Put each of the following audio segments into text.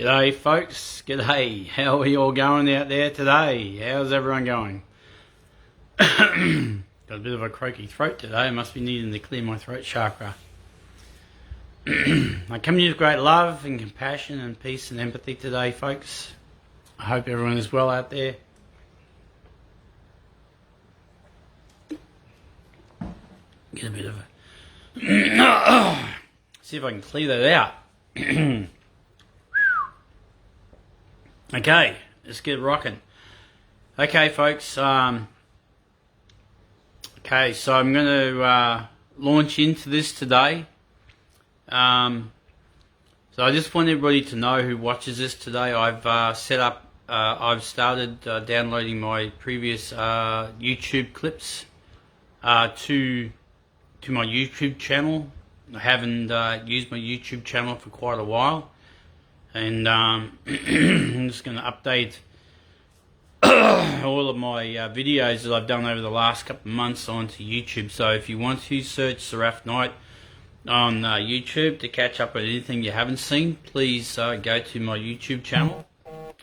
G'day folks, g'day. How are you all going out there today? How's everyone going? Got a bit of a croaky throat today. I must be needing to clear my throat chakra. I come to you with great love and compassion and peace and empathy today, folks. I hope everyone is well out there. Get a bit of a... See if I can clear that out. Okay, let's get rocking. Okay, folks. Okay, so I'm going to launch into this today. So I just want everybody to know who watches this today. I've I've started downloading my previous YouTube clips to my YouTube channel. I haven't used my YouTube channel for quite a while. And I'm just going to update all of my videos that I've done over the last couple of months onto YouTube. So if you want to search Seraph Knight on YouTube to catch up on anything you haven't seen, please go to my YouTube channel.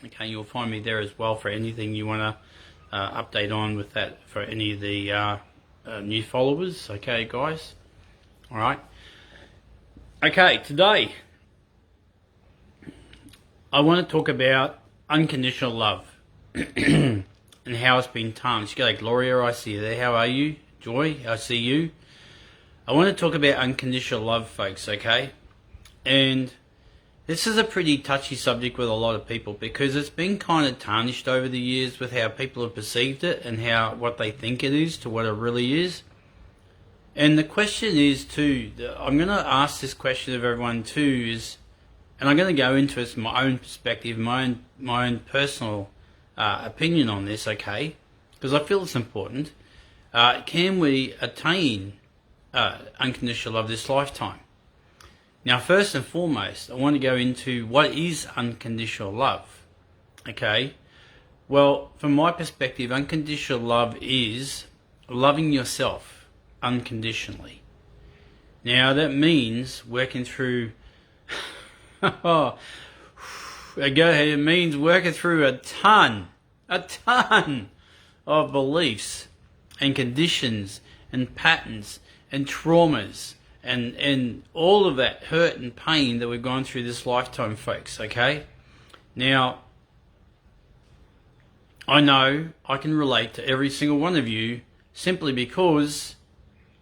Okay, you'll find me there as well for anything you want to update on with that for any of the new followers. Okay, guys. All right. Okay, today I want to talk about unconditional love and how it's been tarnished. G'day, Gloria, I see you there. How are you? Joy, I see you. I want to talk about unconditional love, folks, okay? And this is a pretty touchy subject with a lot of people because it's been kind of tarnished over the years with how people have perceived it and what they think it is to what it really is. And the question is, too, I'm going to ask this question of everyone, too, and I'm going to go into it from my own perspective, my own personal opinion on this, okay? Because I feel it's important. Can we attain unconditional love this lifetime? Now, first and foremost, I want to go into what is unconditional love, okay? Well, from my perspective, unconditional love is loving yourself unconditionally. Now, that means working through... It means working through a ton of beliefs and conditions and patterns and traumas and all of that hurt and pain that we've gone through this lifetime, folks, okay? Now, I know I can relate to every single one of you simply because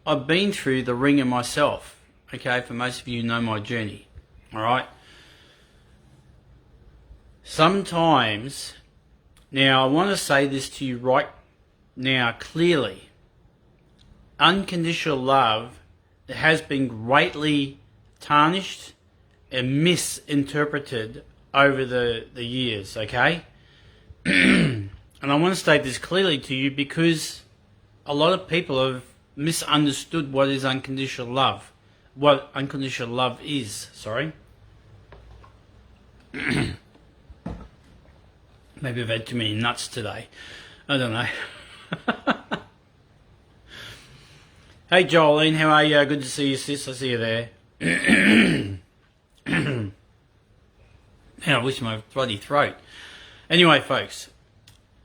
I've been through the ringer myself, okay? For most of you know my journey, all right? Sometimes, now I want to say this to you right now clearly, unconditional love has been greatly tarnished and misinterpreted over the years, okay? And I want to state this clearly to you because a lot of people have misunderstood what is unconditional love, what unconditional love is, sorry. Maybe I've had too many nuts today. I don't know. Hey Jolene, how are you? Good to see you, sis. I see you there. Man, I wish my bloody throat. Anyway, folks,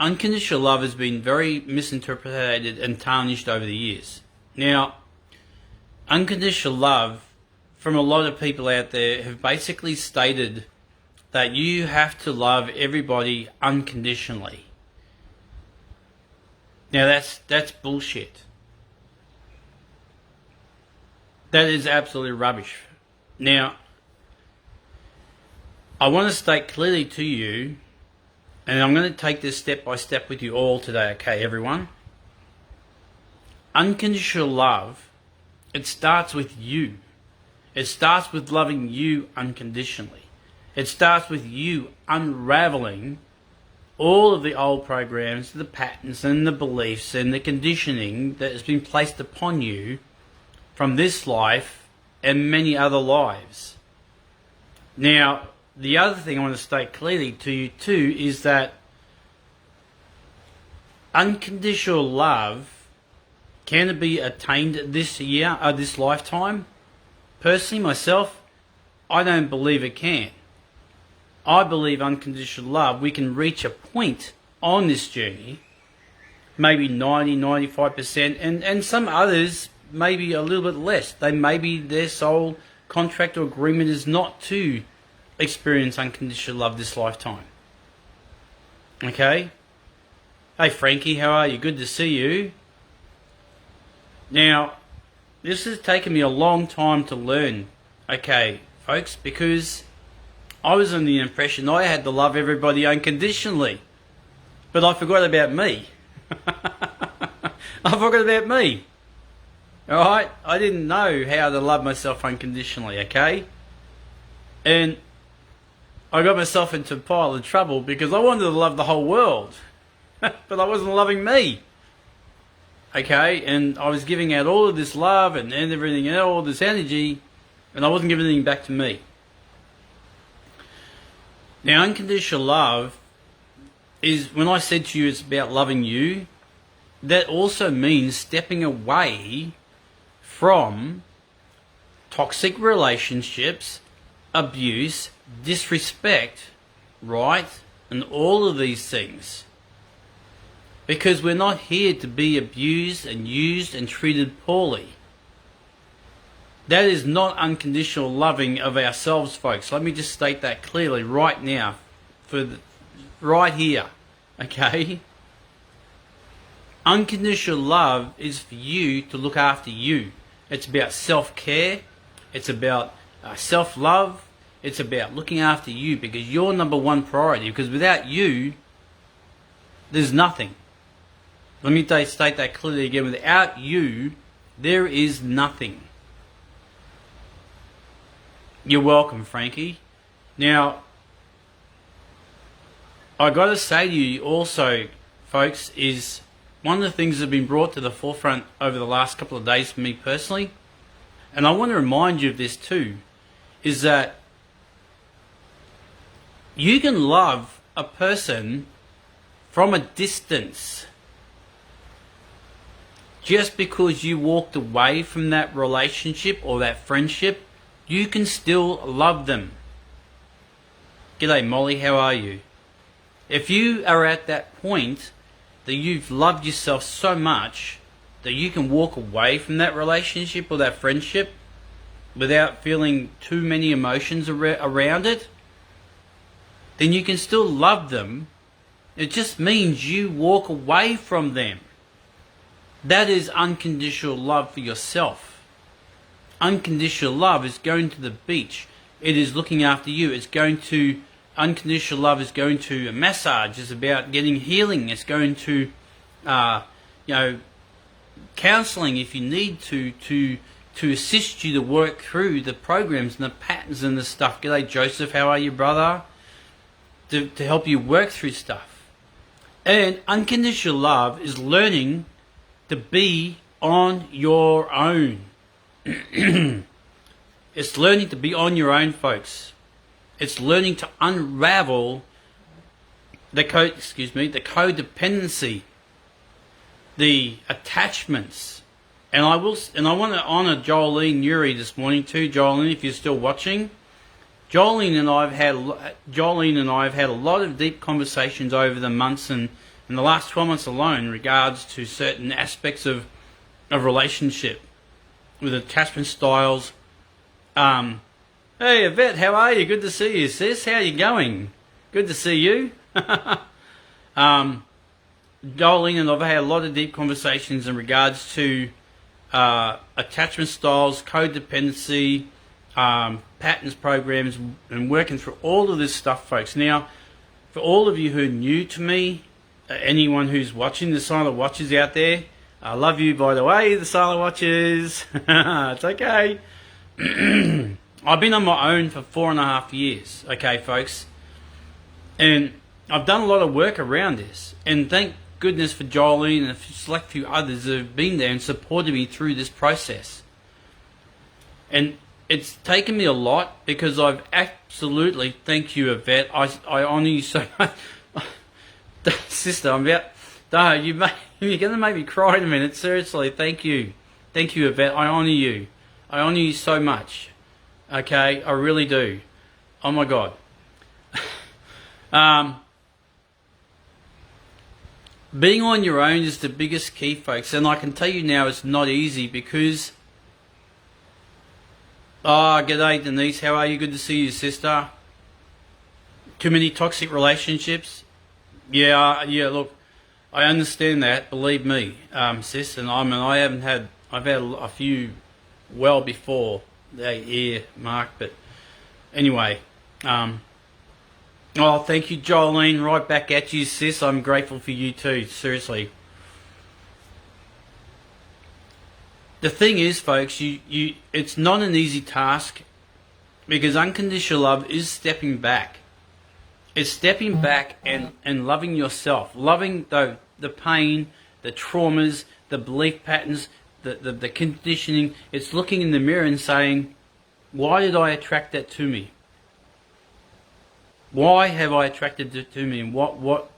unconditional love has been very misinterpreted and tarnished over the years. Now, unconditional love, from a lot of people out there, have basically stated that you have to love everybody unconditionally. Now that's bullshit. That is absolutely rubbish. Now, I want to state clearly to you, and I'm going to take this step by step with you all today, okay, everyone? Unconditional love, it starts with you. It starts with loving you unconditionally. It starts with you unraveling all of the old programs, the patterns and the beliefs and the conditioning that has been placed upon you from this life and many other lives. Now, the other thing I want to state clearly to you too is that unconditional love, can it be attained this year, this lifetime? Personally, myself, I don't believe it can. I believe unconditional love, we can reach a point on this journey, maybe 90, 95%, and some others maybe a little bit less. They maybe their soul contract or agreement is not to experience unconditional love this lifetime. Okay? Hey Frankie, how are you? Good to see you. Now, this has taken me a long time to learn, okay, folks, because I was under the impression I had to love everybody unconditionally. But I forgot about me. I forgot about me. Alright? I didn't know how to love myself unconditionally, okay? And I got myself into a pile of trouble because I wanted to love the whole world. But I wasn't loving me. Okay? And I was giving out all of this love and everything, and all this energy, and I wasn't giving anything back to me. Now, unconditional love is, when I said to you it's about loving you, that also means stepping away from toxic relationships, abuse, disrespect, right? And all of these things. Because we're not here to be abused and used and treated poorly. That is not unconditional loving of ourselves, folks. Let me just state that clearly right now, right here, okay? Unconditional love is for you to look after you. It's about self-care. It's about self-love. It's about looking after you because you're number one priority. Because without you, there's nothing. Let me state that clearly again. Without you, there is nothing. You're welcome, Frankie. Now, I got to say to you also, folks, is one of the things that have been brought to the forefront over the last couple of days for me personally, and I want to remind you of this too, is that you can love a person from a distance. Just because you walked away from that relationship or that friendship, you can still love them. G'day Molly, how are you? If you are at that point that you've loved yourself so much that you can walk away from that relationship or that friendship without feeling too many emotions around it, then you can still love them. It just means you walk away from them. That is unconditional love for yourself. Unconditional love is going to the beach. It is looking after you. It's going to, unconditional love is going to a massage. It's about getting healing. It's going to, counseling if you need to assist you to work through the programs and the patterns and the stuff. G'day Joseph, how are you, brother? To help you work through stuff. And unconditional love is learning to be on your own. It's learning to be on your own, folks. It's learning to unravel the codependency, the attachments. And I want to honor Jolene Yuri this morning too. Jolene, if you're still watching, Jolene and I have had a lot of deep conversations over the months and in the last 12 months alone in regards to certain aspects of relationship with attachment styles. Hey Yvette, how are you? Good to see you, sis. How you going? Good to see you. Jolene and I've had a lot of deep conversations in regards to attachment styles, codependency, patterns, programs, and working through all of this stuff, folks. Now, for all of you who are new to me, anyone who's watching, the silent watchers out there, I love you, by the way, the silent watchers. It's okay. I've been on my own for 4.5 years, okay, folks, and I've done a lot of work around this, and thank goodness for Jolene and a select few others that have been there and supported me through this process. And it's taken me a lot because I've absolutely, thank you, Yvette, I honour you so much. Sister, I'm about, you're going to make me cry in a minute, seriously, thank you. Thank you, Yvette, I honour you. I honour you so much, okay, I really do. Oh my God. Being on your own is the biggest key, folks, and I can tell you now it's not easy because... g'day Denise, how are you? Good to see you, sister. Too many toxic relationships? Yeah, look, I understand that, believe me, sis, and I've had a few well before the year mark, but anyway, oh, thank you, Jolene. Right back at you, sis. I'm grateful for you too, seriously. The thing is, folks, it's not an easy task because unconditional love is stepping back. It's stepping back and loving yourself, loving the pain, the traumas, the belief patterns, the conditioning. It's looking in the mirror and saying, why did I attract that to me? Why have I attracted it to me? And what?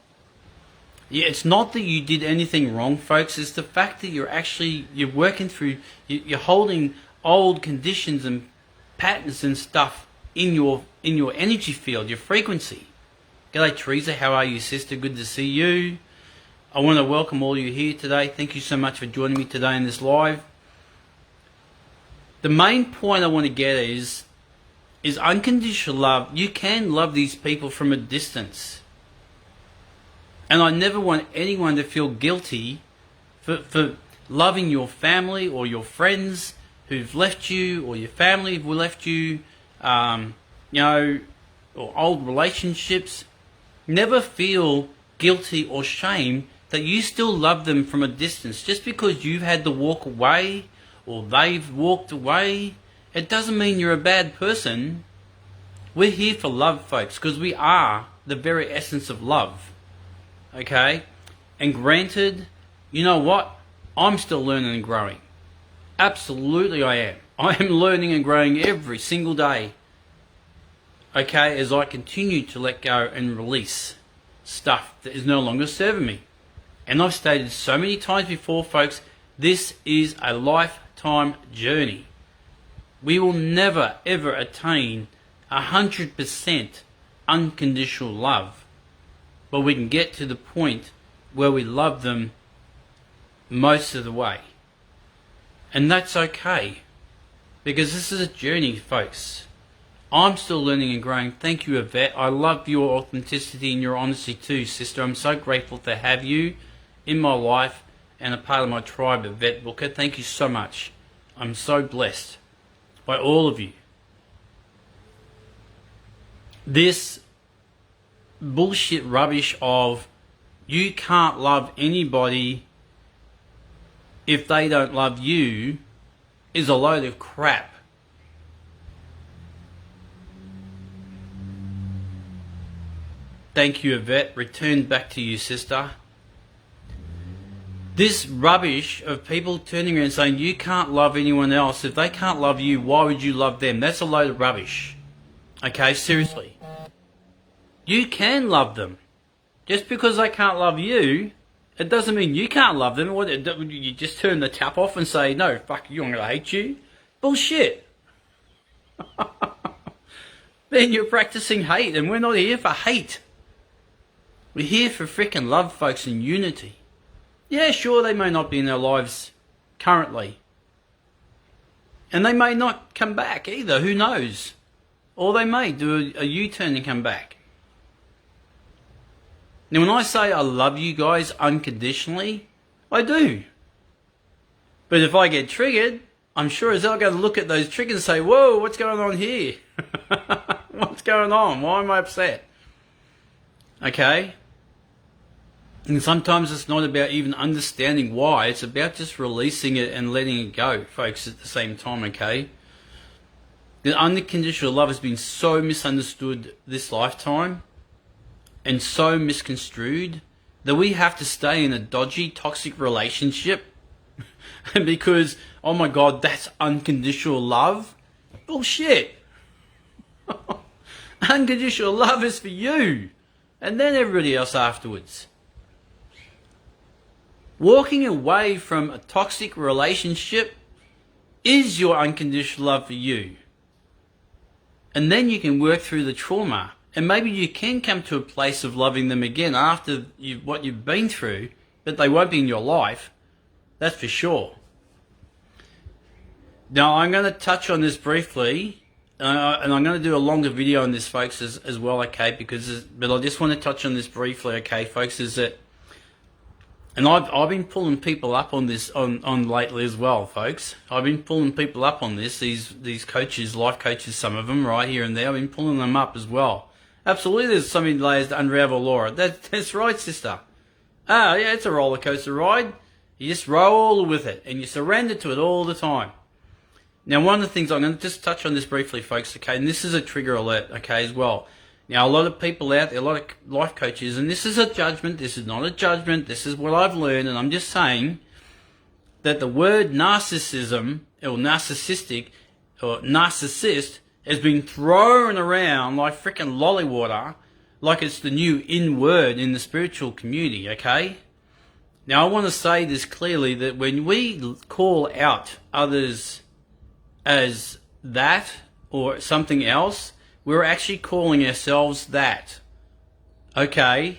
Yeah, it's not that you did anything wrong, folks. It's the fact that you're working through, you're holding old conditions and patterns and stuff in your energy field, your frequency. G'day Teresa, how are you, sister? Good to see you. I want to welcome all you here today. Thank you so much for joining me today in this live. The main point I want to get is unconditional love. You can love these people from a distance. And I never want anyone to feel guilty for loving your family or your friends who've left you, or your family who left you, or old relationships. Never feel guilty or shame that you still love them from a distance. Just because you've had to walk away or they've walked away, it doesn't mean you're a bad person. We're here for love, folks, because we are the very essence of love. Okay? And granted, you know what? I'm still learning and growing. Absolutely I am. I am learning and growing every single day. Okay, as I continue to let go and release stuff that is no longer serving me. And I've stated so many times before, folks, this is a lifetime journey. We will never ever attain 100% unconditional love. But we can get to the point where we love them most of the way. And that's okay. Because this is a journey, folks. I'm still learning and growing. Thank you, Yvette. I love your authenticity and your honesty too, sister. I'm so grateful to have you in my life and a part of my tribe, Yvette Booker. Thank you so much. I'm so blessed by all of you. This bullshit rubbish of you can't love anybody if they don't love you is a load of crap. Thank you, Yvette. Returned back to you, sister. This rubbish of people turning around and saying you can't love anyone else. If they can't love you, why would you love them? That's a load of rubbish. Okay, seriously. You can love them. Just because they can't love you, it doesn't mean you can't love them. What, you just turn the tap off and say, no, fuck you, I'm going to hate you? Bullshit. Then you're practicing hate, and we're not here for hate. We're here for frickin' love, folks, and unity. Yeah, sure, they may not be in our lives currently. And they may not come back either, who knows? Or they may do a U-turn and come back. Now, when I say I love you guys unconditionally, I do. But if I get triggered, I'm sure as hell going to look at those triggers and say, whoa, what's going on here? What's going on? Why am I upset? Okay? And sometimes it's not about even understanding why. It's about just releasing it and letting it go, folks, at the same time, okay? The unconditional love has been so misunderstood this lifetime and so misconstrued that we have to stay in a dodgy, toxic relationship because, oh my God, that's unconditional love? Bullshit. Unconditional love is for you and then everybody else afterwards. Walking away from a toxic relationship is your unconditional love for you. And then you can work through the trauma And maybe you can come to a place of loving them again after what you've been through, but they won't be in your life. That's for sure. Now, I'm going to touch on this briefly, and I'm going to do a longer video on this, folks, as well, okay? But I just want to touch on this briefly, okay, folks, is that, and I've been pulling people up on this on lately as well, folks. I've been pulling people up on this, these coaches, life coaches, some of them, right here and there. I've been pulling them up as well. Absolutely, there's so many layers to unravel, Laura. That's right, sister. Ah, yeah, it's a roller coaster ride. You just roll with it, and you surrender to it all the time. Now, one of the things, I'm going to just touch on this briefly, folks, okay, and this is a trigger alert, okay, as well. Now, a lot of people out there, a lot of life coaches, and this is a judgment, this is not a judgment, this is what I've learned, and I'm just saying that the word narcissism, or narcissistic, or narcissist, has been thrown around like frickin' lolly water, like it's the new in word in the spiritual community, okay? Now, I want to say this clearly, that when we call out others as that or something else, we're actually calling ourselves that, okay?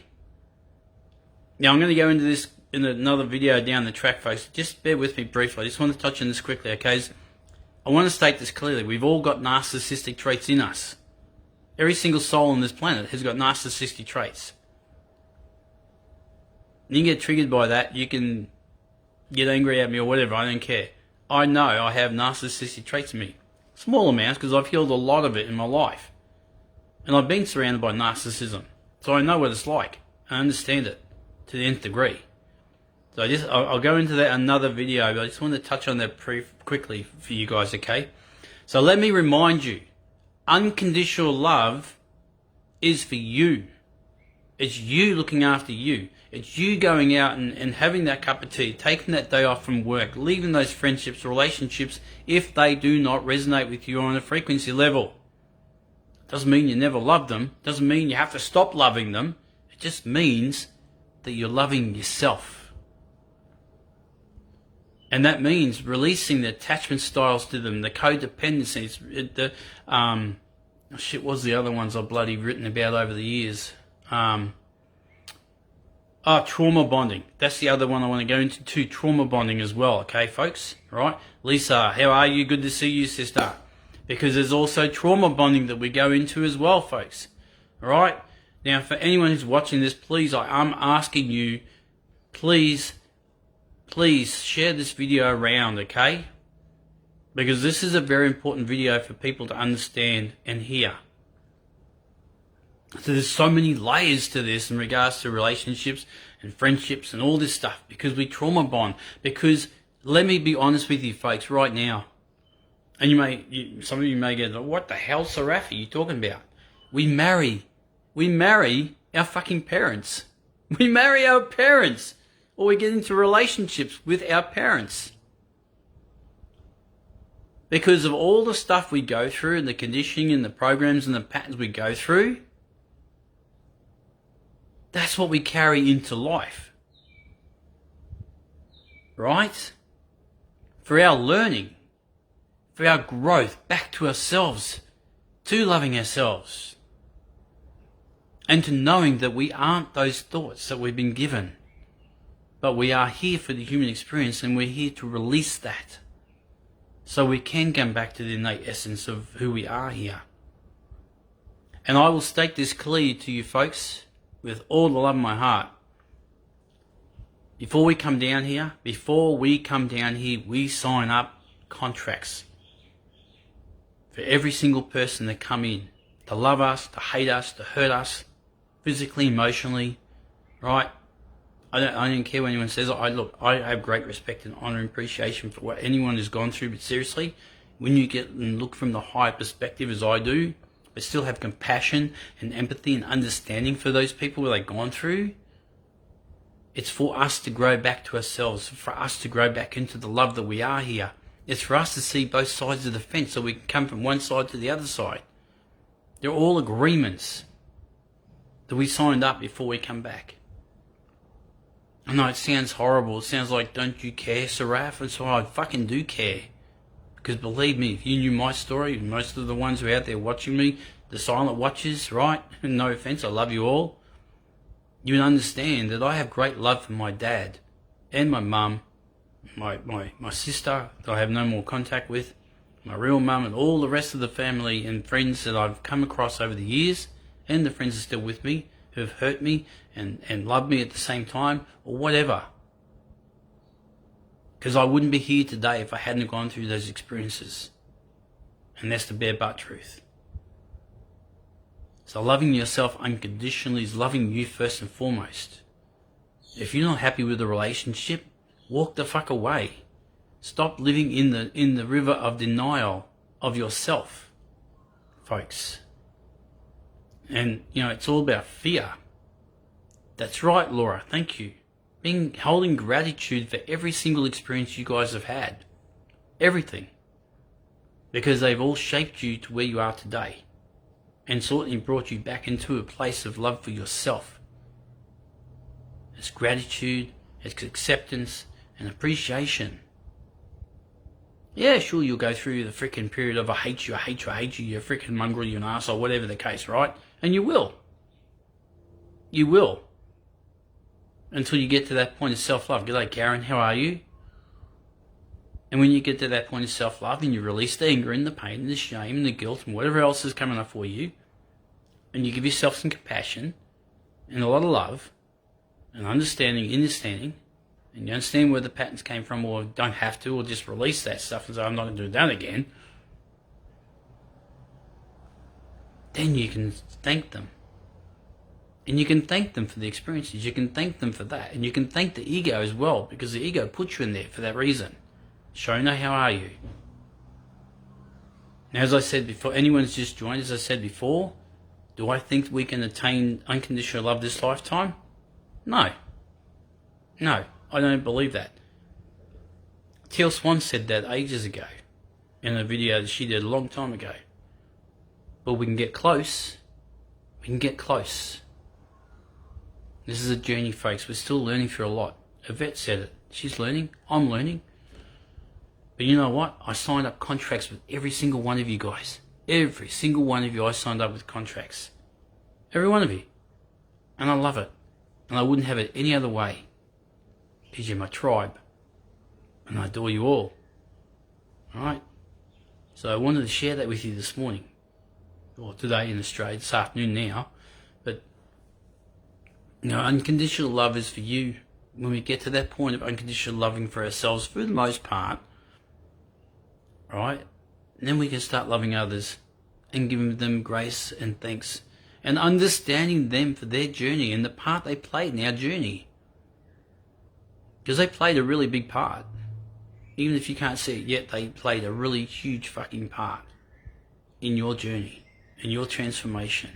Now, I'm going to go into this in another video down the track, folks. Just bear with me briefly. I just want to touch on this quickly, okay? I want to state this clearly. We've all got narcissistic traits in us. Every single soul on this planet has got narcissistic traits. And you get triggered by that, you can get angry at me or whatever, I don't care. I know I have narcissistic traits in me. Small amounts, because I've healed a lot of it in my life. And I've been surrounded by narcissism. So I know what it's like. I understand it to the nth degree. So I'll go into that another video, but I just want to touch on that quickly for you guys, okay? So let me remind you, unconditional love is for you. It's you looking after you. It's you going out and having that cup of tea, taking that day off from work, leaving those friendships, relationships, if they do not resonate with you on a frequency level. Doesn't mean you never loved them. Doesn't mean you have to stop loving them. It just means that you're loving yourself. And that means releasing the attachment styles to them, the codependencies, what's the other ones I've bloody written about over the years? Trauma bonding. That's the other one I want to go into too, trauma bonding as well, okay, folks? Right? Lisa, how are you? Good to see you, sister. Because there's also trauma bonding that we go into as well, folks. All right? Now, for anyone who's watching this, please, I am asking you, please share this video around, okay? Because this is a very important video for people to understand and hear. So there's so many layers to this in regards to relationships and friendships and all this stuff, because we trauma bond. Because let me be honest with you, folks, right now. And some of you may go, what the hell, Seraph, are you talking about? We marry our fucking parents. We marry our parents. Or we get into relationships with our parents. Because of all the stuff we go through and the conditioning and the programs and the patterns we go through, that's what we carry into life. Right? For our learning, for our growth back to ourselves, to loving ourselves, and to knowing that we aren't those thoughts that we've been given. But we are here for the human experience, and we're here to release that. So we can come back to the innate essence of who we are here. And I will state this clearly to you folks, with all the love in my heart. Before we come down here, we sign up contracts. For every single person that come in. To love us, to hate us, to hurt us, physically, emotionally, right? I don't care what anyone says. I have great respect and honor and appreciation for what anyone has gone through. But seriously, when you get and look from the higher perspective as I do, but still have compassion and empathy and understanding for those people where they've gone through, it's for us to grow back to ourselves, for us to grow back into the love that we are here. It's for us to see both sides of the fence so we can come from one side to the other side. They're all agreements that we signed up before we come back. I know it sounds horrible. It sounds like, don't you care, Seraph? And so I fucking do care. Because believe me, if you knew my story, most of the ones who are out there watching me, the silent watchers, right? No offense, I love you all. You understand that I have great love for my dad and my mum, my sister that I have no more contact with, my real mum, and all the rest of the family and friends that I've come across over the years, and the friends that are still with me, who have hurt me and loved me at the same time, or whatever. Because I wouldn't be here today if I hadn't gone through those experiences. And that's the bare butt truth. So loving yourself unconditionally is loving you first and foremost. If you're not happy with the relationship, walk the fuck away. Stop living in the river of denial of yourself, folks. And, it's all about fear. That's right, Laura. Thank you. Holding gratitude for every single experience you guys have had. Everything. Because they've all shaped you to where you are today. And certainly brought you back into a place of love for yourself. It's gratitude, it's acceptance, and appreciation. Yeah, sure, you'll go through the freaking period of I hate you, you're a freaking mongrel, you're an arsehole, whatever the case, right? And you will. You will. Until you get to that point of self-love. G'day, Karen, how are you? And when you get to that point of self-love and you release the anger and the pain and the shame and the guilt and whatever else is coming up for you, and you give yourself some compassion and a lot of love and understanding, and you understand where the patterns came from, or don't have to, or just release that stuff and say, I'm not going to do that again, then you can thank them. And you can thank them for the experiences. You can thank them for that. And you can thank the ego as well, because the ego puts you in there for that reason. Shona, how are you? Now, as I said before, anyone's just joined, as I said before, do I think we can attain unconditional love this lifetime? No. No, I don't believe that. Teal Swan said that ages ago in a video that she did a long time ago. But we can get close. We can get close. This is a journey, folks. We're still learning through a lot. Yvette said it. She's learning. I'm learning. But you know what? I signed up contracts with every single one of you guys. Every single one of you I signed up with contracts. Every one of you. And I love it. And I wouldn't have it any other way. Because you're my tribe. And I adore you all. Alright? So I wanted to share that with you this morning. Or today in Australia, this afternoon now. But, unconditional love is for you. When we get to that point of unconditional loving for ourselves, for the most part, right, then we can start loving others and giving them grace and thanks and understanding them for their journey and the part they played in our journey. Because they played a really big part. Even if you can't see it yet, they played a really huge fucking part in your journey, in your transformation.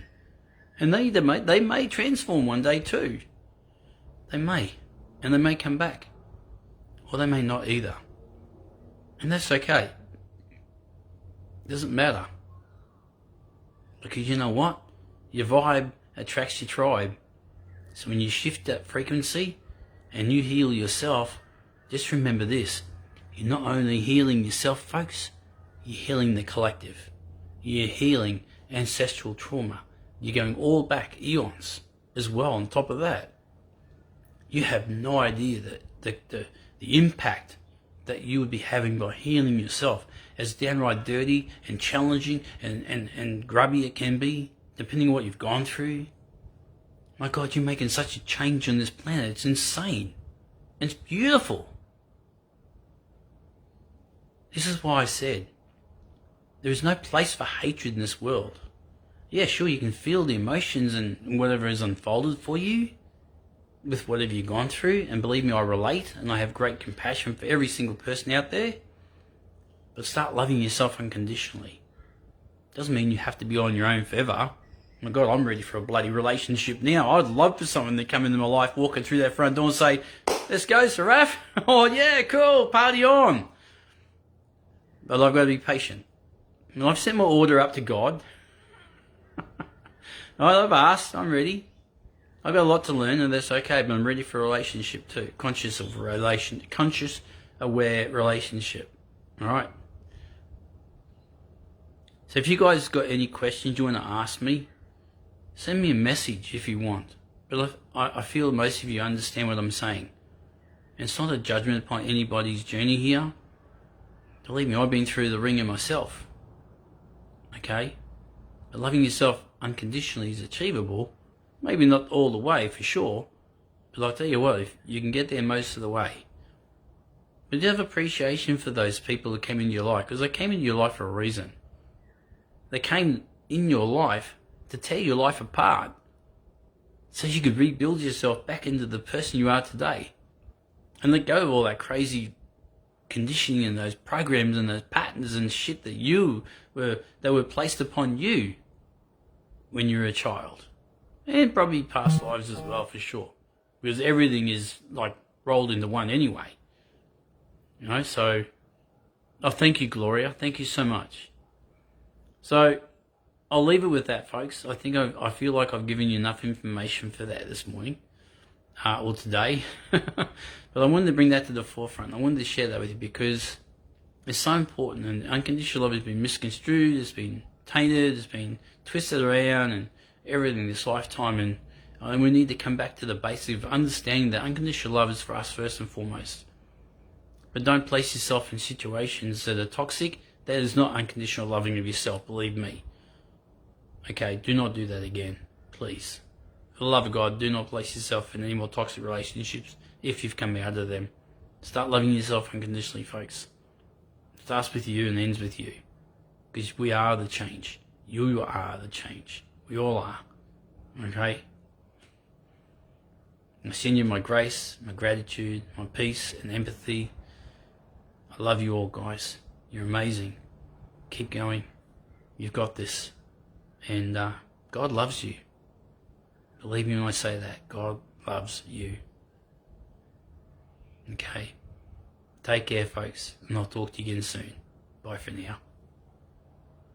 And they may transform one day too. They may. And they may come back. Or they may not either. And that's okay. It doesn't matter. Because you know what? Your vibe attracts your tribe. So when you shift that frequency and you heal yourself, just remember this. You're not only healing yourself, folks, you're healing the collective. You're healing ancestral trauma. You're going all back eons as well on top of that. You have no idea that the impact that you would be having by healing yourself, as downright dirty and challenging and grubby it can be, depending on what you've gone through. My God, you're making such a change on this planet. It's insane. It's beautiful. This is why I said, there is no place for hatred in this world. Yeah, sure, you can feel the emotions and whatever is unfolded for you with whatever you've gone through. And believe me, I relate and I have great compassion for every single person out there. But start loving yourself unconditionally. Doesn't mean you have to be on your own forever. My God, I'm ready for a bloody relationship now. I'd love for someone to come into my life walking through that front door and say, let's go, Saraf. Oh, yeah, cool, party on. But I've got to be patient. And I've sent my order up to God. I've asked, I'm ready. I've got a lot to learn, and that's okay, but I'm ready for a relationship too. Conscious, aware relationship. Alright? So if you guys got any questions you want to ask me, send me a message if you want. But I feel most of you understand what I'm saying. And it's not a judgment upon anybody's journey here. Believe me, I've been through the ringer myself. Okay? But loving yourself unconditionally is achievable. Maybe not all the way, for sure. But I'll tell you what, if you can get there most of the way. But you have appreciation for those people that came into your life, because they came into your life for a reason. They came in your life to tear your life apart, so you could rebuild yourself back into the person you are today. And let go of all that crazy conditioning and those programs and those patterns and shit that were placed upon you when you were a child. And probably past lives as well, for sure. Because everything is like rolled into one anyway. You know, so thank you, Gloria. Thank you so much. So I'll leave it with that, folks. I feel like I've given you enough information for that this morning, or today. But I wanted to bring that to the forefront. I wanted to share that with you because it's so important. And unconditional love has been misconstrued, it's been tainted, it's been twisted around and everything this lifetime. And we need to come back to the basic of understanding that unconditional love is for us first and foremost. But don't place yourself in situations that are toxic. That is not unconditional loving of yourself, believe me. Okay, do not do that again, please. For the love of God, do not place yourself in any more toxic relationships if you've come out of them. Start loving yourself unconditionally, folks. It starts with you and ends with you. Because we are the change. You are the change. We all are. Okay? I send you my grace, my gratitude, my peace and empathy. I love you all, guys. You're amazing. Keep going. You've got this. And God loves you. Believe me when I say that. God loves you. Okay? Take care, folks. And I'll talk to you again soon. Bye for now.